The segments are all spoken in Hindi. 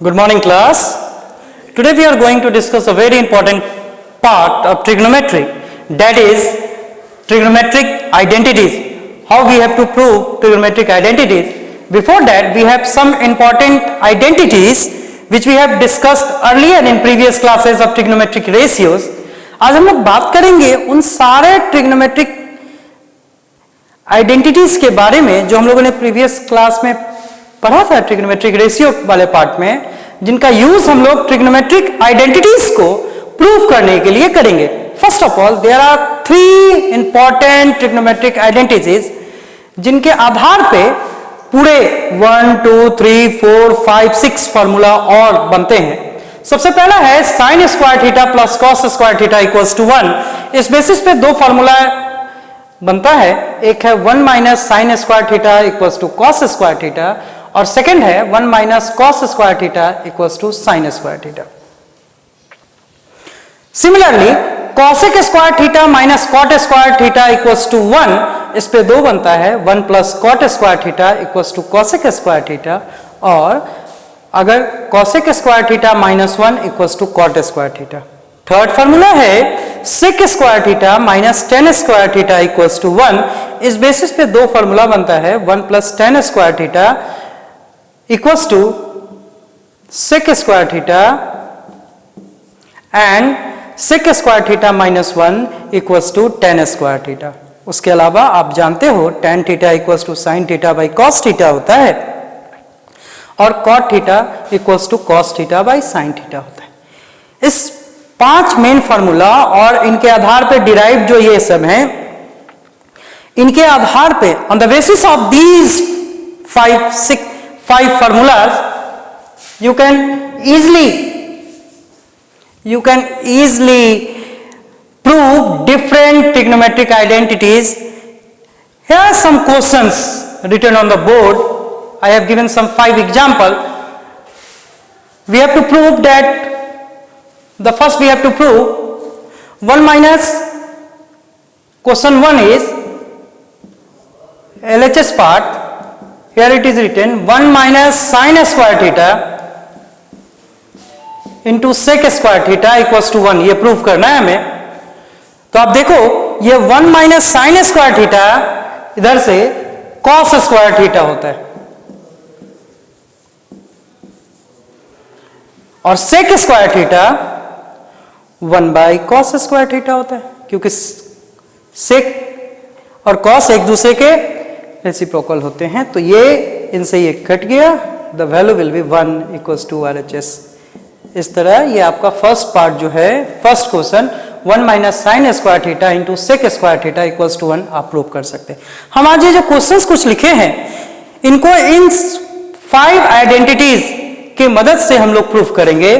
Good morning, class. Today we are going to discuss a very important part of trigonometry, that is trigonometric identities. How we have to prove trigonometric identities. Before that, we have some important identities which we have discussed earlier in previous classes of trigonometric ratios. आज हम लोग बात करेंगे उन सारे ट्रिग्नोमेट्रिक आइडेंटिटीज के बारे में जो हम लोगों ने प्रीवियस क्लास में पढ़ा था ट्रिग्नोमेट्रिक रेशियो वाले पार्ट में, जिनका यूज हम लोग ट्रिग्नोमेट्रिक आइडेंटिटीज को प्रूव करने के लिए करेंगे. First of all, there are 3 important trigonometric identities जिनके आधार पे पूरे 1, 2, 3, 4, 5, 6 फॉर्मूला और बनते हैं. सबसे पहला है sine square theta plus cos square theta equals to 1. इस बेसिस पे दो फॉर्मूला बनता है. एक है 1 minus sine square theta equals to cos square theta और सेकंड है 1 minus cos square theta equals to sine square theta. Similarly cosec square theta minus cot square theta equals to 1. इस पे दो बनता है 1 plus cot square theta equals to cosec square theta, और अगर cosec square theta minus 1 equals to cot square theta. Third formula है sec square theta minus tan square theta equals to 1. इस बेसिस पे दो फॉर्मूला बनता है 1 plus tan square theta equals to sec square theta and sec square theta minus 1 equals to tan square theta. उसके अलावा आप जानते हो tan theta equals to sine theta by cos theta होता है और cot theta equals to cos theta by sine theta होता है. इस 5 मेन फॉर्मूला और इनके आधार पे डिराइव जो ये सब हैं, इनके आधार पे on the basis of these 5 formulas you can easily prove different trigonometric identities. Here are some questions written on the board. I have given some 5 examples. We have to prove that the first we have to prove 1 minus question 1 is LHS part. Here it is written 1 minus sin square theta into sec square theta equals to 1. ये प्रूफ करना है हमें. तो आप देखो ये 1 minus sin square theta इधर से cos square theta होता है और sec square theta 1 by cos square theta होता है, क्योंकि sec और cos एक दूसरे के रेसिप्रोकल होते हैं. तो ये इनसे ये कट गया, the value will be 1 equals to RHS. इस तरह ये आपका फर्स्ट पार्ट जो है, first question 1 minus sine square theta into sec square theta equals to 1 आप प्रूव कर सकते हैं. हम आज ये जो क्वेश्चंस कुछ लिखे हैं इनको इन 5 आइडेंटिटीज के मदद से हम लोग प्रूफ करेंगे.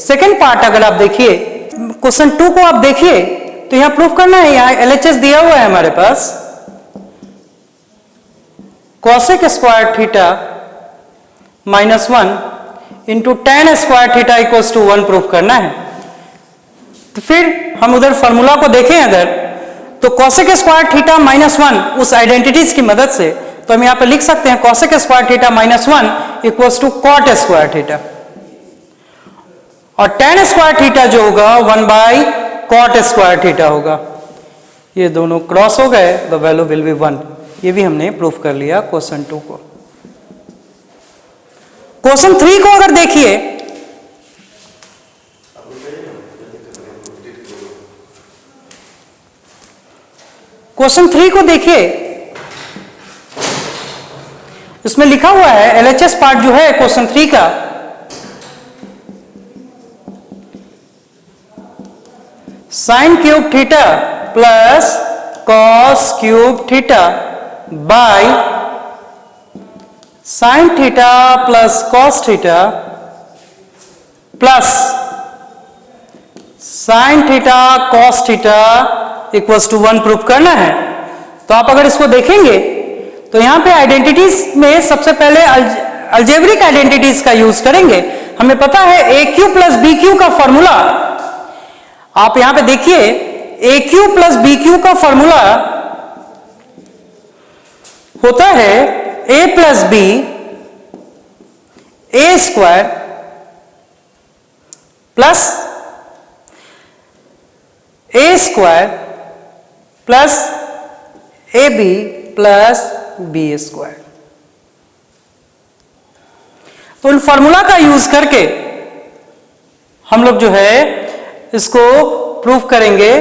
सेकेंड पार्ट अगर आप देखिए, क्वेश्चन 2 को आप देखिए तो यहां प्रूफ करना है. यहां LHS दिया हुआ है हमारे पास, cosec square theta minus 1 into ten square theta equals to 1 proof करना है. तो फिर हम उधर फॉर्मूला को देखें अगर, तो कॉसेक स्क्वायर थीटा माइनस 1 उस आइडेंटिटीज की मदद से तो हम यहां पे लिख सकते हैं cosec square theta minus 1 equals to cot square theta, और टेन स्क्वायर थीटा जो होगा 1 बाई कॉट स्क्वायर थीटा होगा. ये दोनों क्रॉस हो गए, द वैल्यू विल बी 1. ये भी हमने प्रूफ कर लिया क्वेश्चन 2 को. क्वेश्चन 3 को अगर देखिए, क्वेश्चन 3 को देखिए, इसमें लिखा हुआ है LHS पार्ट जो है क्वेश्चन 3 का, sine cube theta plus cos cube theta by sine theta plus cos theta plus sine theta cos theta equals to 1 proof करना है. तो आप अगर इसको देखेंगे तो यहां पे आइडेंटिटीज में सबसे पहले अलजेब्रिक आइडेंटिटीज का यूज करेंगे. हमें पता है a cube plus b cube का फॉर्मूला, आप यहां पे देखिए a cube plus b cube का फॉर्मूला होता है a plus b a square plus a square plus a b plus b square. तो इन फॉर्मूला का यूज करके हम लोग जो है इसको प्रूफ करेंगे।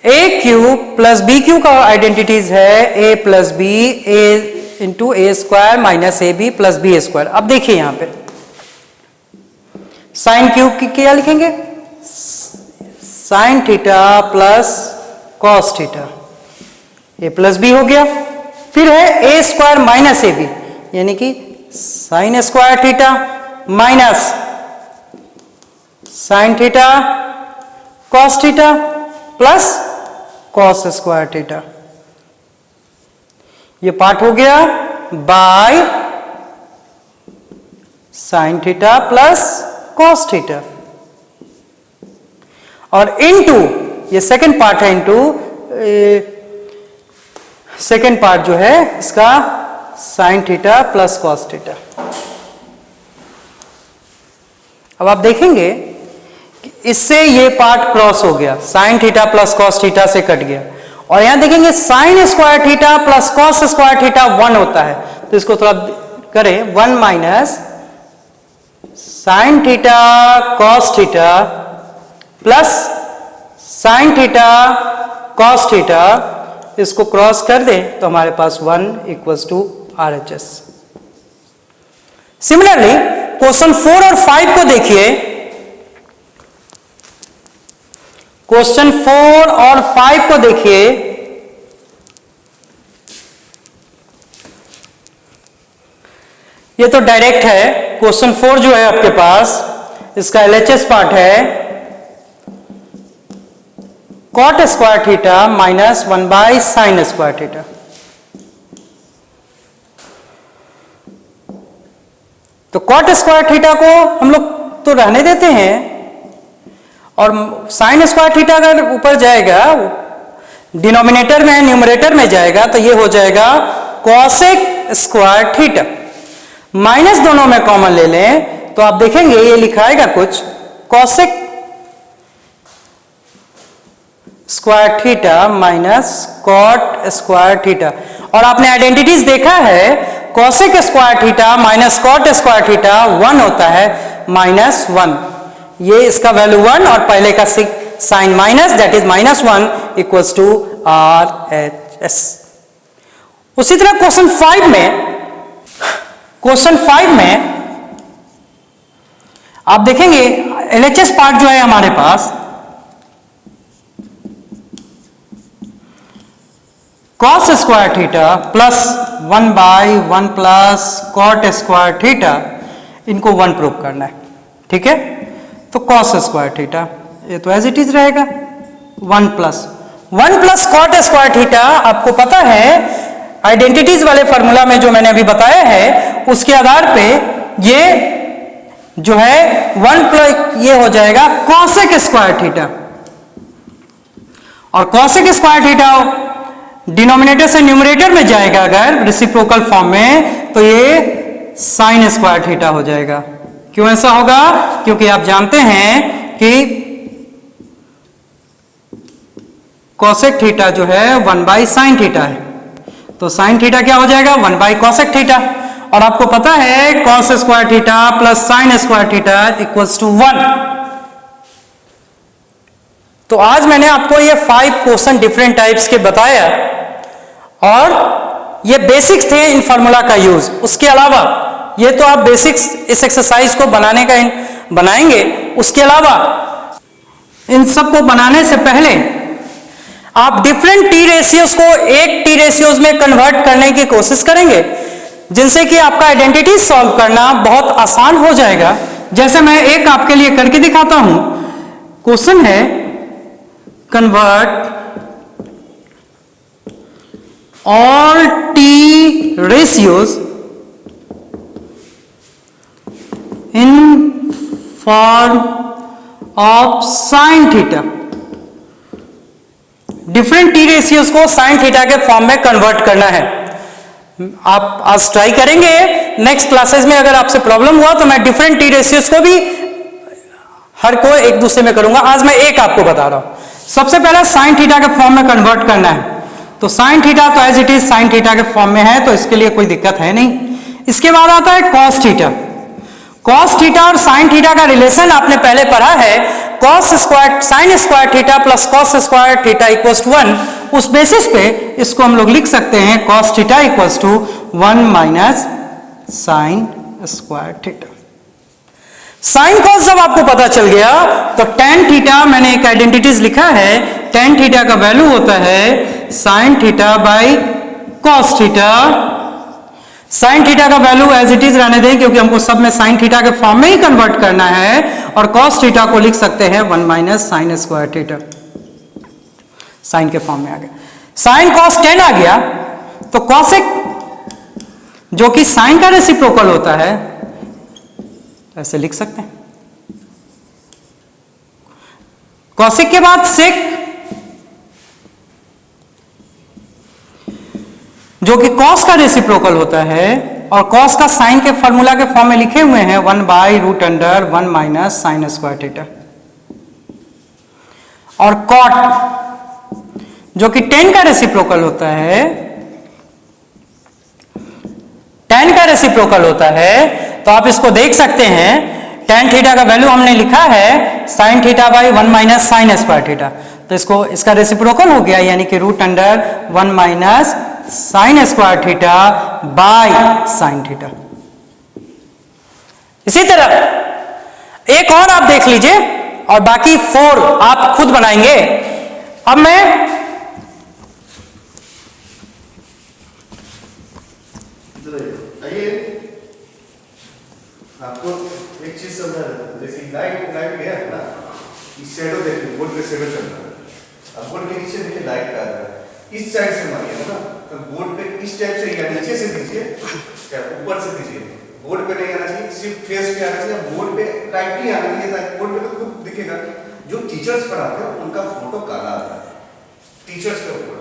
A cube plus b cube का आइडेंटिटीज है a plus b, a into a square minus a b plus b square. अब देखिए यहां पे साइन क्यूब की क्या लिखेंगे, sine theta plus cos theta, a plus b हो गया। फिर है a square minus a b, यानी कि sine square theta minus sine theta cos theta plus cos square theta. ये पार्ट हो गया bye sine theta plus cos theta, और इनटू ये सेकंड पार्ट है, इनटू सेकंड पार्ट जो है इसका sign theta plus cos theta. अब आप देखेंगे कि इससे ये पार्ट क्रॉस हो गया, sine theta plus cos theta से कट गया, और यहां देखेंगे sine square theta plus cos square theta 1 होता है। तो इसको थोड़ा करें, 1 minus sine theta cos theta plus sine theta cos theta, इसको क्रॉस कर दें तो हमारे पास 1 equals to RHS। Similarly question 4 और 5 को देखिए। क्वेश्चन 4 और 5 को देखिए। ये तो डायरेक्ट है। क्वेश्चन 4 जो है आपके पास, इसका LHS पार्ट है cot square theta minus 1 by sine square theta. तो कॉट स्क्वायर थीटा को हम लोग तो रहने देते हैं, और साइन स्क्वायर थीटा अगर ऊपर जाएगा डिनोमिनेटर में, न्यूमरेटर में जाएगा तो ये हो जाएगा कॉसेक स्क्वायर थीटा। माइनस दोनों में कॉमन ले लें तो आप देखेंगे ये लिखाएगा कुछ cosec square theta minus cot square theta. और आपने आइडेंटिटीज देखा है, cosec square theta minus cot square theta 1 होता है, -1। ये इसका वैल्यू 1 और पहले का sign minus, that is -1 equals to RHS। उसी तरह क्वेश्चन 5 में आप देखेंगे LHS पार्ट जो है हमारे पास cos square theta plus 1 by 1 plus cot square theta, इनको 1 प्रूव करना है, ठीक है। तो कॉस स्क्वायर थीटा ये तो एज इट इज रहेगा, 1 प्लस कॉट स्क्वायर थीटा। आपको पता है आइडेंटिटीज वाले फॉर्मूला में जो मैंने अभी बताया है, उसके आधार पे ये जो है 1 प्लस ये हो जाएगा कॉसेक स्क्वायर थीटा, और कॉसेक स्क्वायर थीटा डिनोमिनेटर से न्यूमरेटर में जाएगा अगर रेसिप्रोकल फॉर्म में, तो ये साइन स्क्वायर थीटा हो जाएगा। क्यों ऐसा होगा? क्योंकि आप जानते हैं कि कॉसेक थीटा जो है 1 बाई साइन थीटा है, तो साइन थीटा क्या हो जाएगा 1 बाई कॉसेक थीटा, और आपको पता है cos square theta plus sine square theta equals to 1। तो आज मैंने आपको ये 5 क्वेश्चन डिफरेंट टाइप्स के बताया, और ये बेसिक्स थे इन फार्मूला का यूज। उसके अलावा ये तो आप बेसिक्स इस एक्सरसाइज को बनाएंगे, उसके अलावा इन सब को बनाने से पहले आप डिफरेंट टी रेशियोज को एक टी रेशियोज में कन्वर्ट करने की कोशिश करेंगे, जिनसे कि आपका आइडेंटिटी सॉल्व करना बहुत आसान हो जाएगा। जैसे मैं एक आपके लिए करके दिखाता हूं। क्वेश्चन है convert all t ratios in form of sin theta। Different T ratios को साइन थीटा के फॉर्म में कन्वर्ट करना है। आप आज ट्राई करेंगे नेक्स्ट क्लासेस में अगर आपसे प्रॉब्लम हुआ तो मैं डिफरेंट टी रेशियोज को भी हर को एक दूसरे में करूंगा। आज मैं एक आपको बता रहा हूं। सबसे पहले साइन थीटा के फॉर्म में कन्वर्ट करना है, तो साइन थीटा तो as it is sine theta के फॉर्म में है, तो इसके लिए कोई दिक्कत है नहीं। इसके बाद आता है कॉस थीटा। कॉस थीटा और साइन थीटा का रिलेशन आपने पहले पढ़ा है, cos square sine square theta plus cos square theta equals to 1। उस बेसिस पे इसको हम लोग लिख सकते हैं cos theta equals to 1 minus sine square theta. Sine cos जब आपको पता चल गया तो टेन थीटा, मैंने एक आइडेंटिटीज लिखा है, टेन थीटा का वैल्यू होता है sine theta by cos theta. Sign theta का वैल्यू एज इट इज रहने दें क्योंकि हमको सब में साइन थीटा के फॉर्म में ही कन्वर्ट करना है, और कॉस थीटा को लिख सकते हैं 1 minus sine square theta. Sine के फॉर्म में आ गया, साइन कॉस 10 आ गया, तो कॉसेक जो कि साइन का रेसिप्रोकल होता है ऐसे लिख सकते हैं। कॉसेक के बाद सेक जो कि कॉस का रेसिप्रोकल होता है, और कॉस का साइन के फॉर्मूला के फॉर्म में लिखे हुए हैं 1 by root under 1 minus sine square theta. और कॉट जो कि टेन का रेसिप्रोकल होता है, टेन का रेसिप्रोकल होता है, तो आप इसको देख सकते हैं टेन थीटा का वैल्यू हमने लिखा है sine theta by 1 minus sine square theta, तो इसको इसका रेसिप्रोकल हो गया, यानी कि root under 1 minus sine square theta by sine theta. इसी तरह एक और आप देख लीजिए, और बाकी 4 आप खुद बनाएंगे। अब मैं आपको एक चीज समझा, जैसे लाइट गया ना, इस शैडो देखिए, बोर्ड पे शैडो चल रहा है, अब बोर्ड के नीचे देखिए लाइट का आ रहा है, इस साइड से मारिए ना, तो बोर्ड पे इस टाइप से या नीचे से दीजिए या ऊपर से दीजिए, बोर्ड पे नहीं आना चाहिए, सिर्फ फेस पे आना चाहिए, बोर्ड पे राइट ही आना चाहिए, ताकि बोर्ड पे तो खुद दिखेगा। जो टीचर्स पढ़ाते हैं उनका फोटो काला आता है, टीचर्स का फोटो।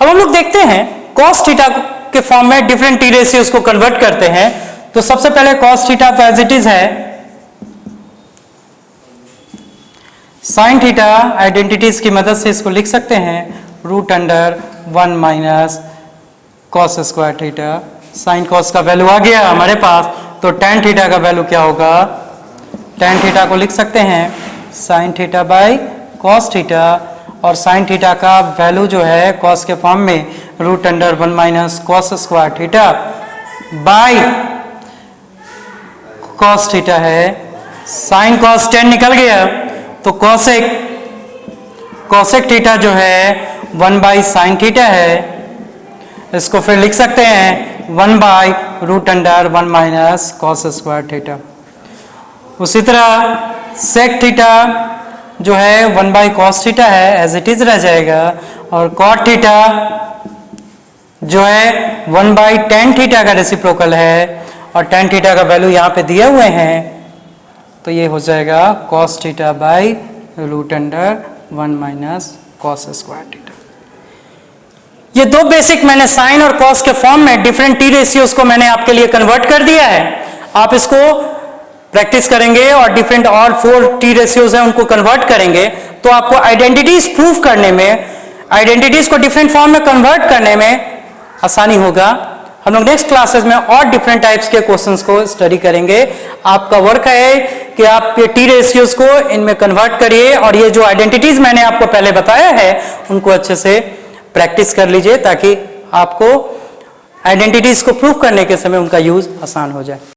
अब हम लोग देखते हैं कॉस थीटा के फॉर्म में डिफरेंट टी रेशियोज को कन्वर्ट करते हैं। तो सबसे पहले कॉस थीटा तो एज इट इज है, साइन थीटा आइडेंटिटीज की मदद से इसको लिख सकते हैं root under 1 minus cos square theta. Sine cos का वैल्यू आ गया हमारे पास, तो टेन थीटा का वैल्यू क्या होगा, टेन थीटा को लिख सकते हैं sine theta by cos theta, और साइन थीटा का वैल्यू जो है कॉस के फॉर्म में root under 1 minus cos square theta by cos theta है। साइन कॉस 10 निकल गया, तो कॉसेक थीटा जो है 1 बाई साइन थीटा है, इसको फिर लिख सकते हैं 1 by root under 1 minus cos square theta. उसी तरह सेक थीटा जो है 1 बाई कॉस थीटा है, एज इट इज रह जाएगा, और कॉट थीटा जो है 1 बाई टेन थीटा का रेसिप्रोकल है, और टेन थीटा का वैल्यू यहाँ पे दिए हुए हैं, तो ये हो जाएगा cos theta by root under 1 minus cos square theta. ये दो बेसिक मैंने साइन और कॉस के फॉर्म में डिफरेंट टी रेशियोज को मैंने आपके लिए कन्वर्ट कर दिया है। आप इसको प्रैक्टिस करेंगे और डिफरेंट और 4 टी रेशियोज हैं उनको कन्वर्ट करेंगे, तो आपको आइडेंटिटीज प्रूव करने में, आइडेंटिटीज को डिफरेंट फॉर्म में कन्वर्ट करने में आसानी होगा। हम लोग नेक्स्ट क्लासेस में और डिफरेंट टाइप्स के क्वेश्चंस को स्टडी करेंगे। आपका वर्क है कि आप ये टी रेशियोज को इनमें कन्वर्ट करिए, और ये जो आइडेंटिटीज मैंने आपको पहले बताया है उनको अच्छे से प्रैक्टिस कर लीजिए, ताकि आपको आइडेंटिटीज को प्रूव करने के समय उनका यूज आसान हो जाए।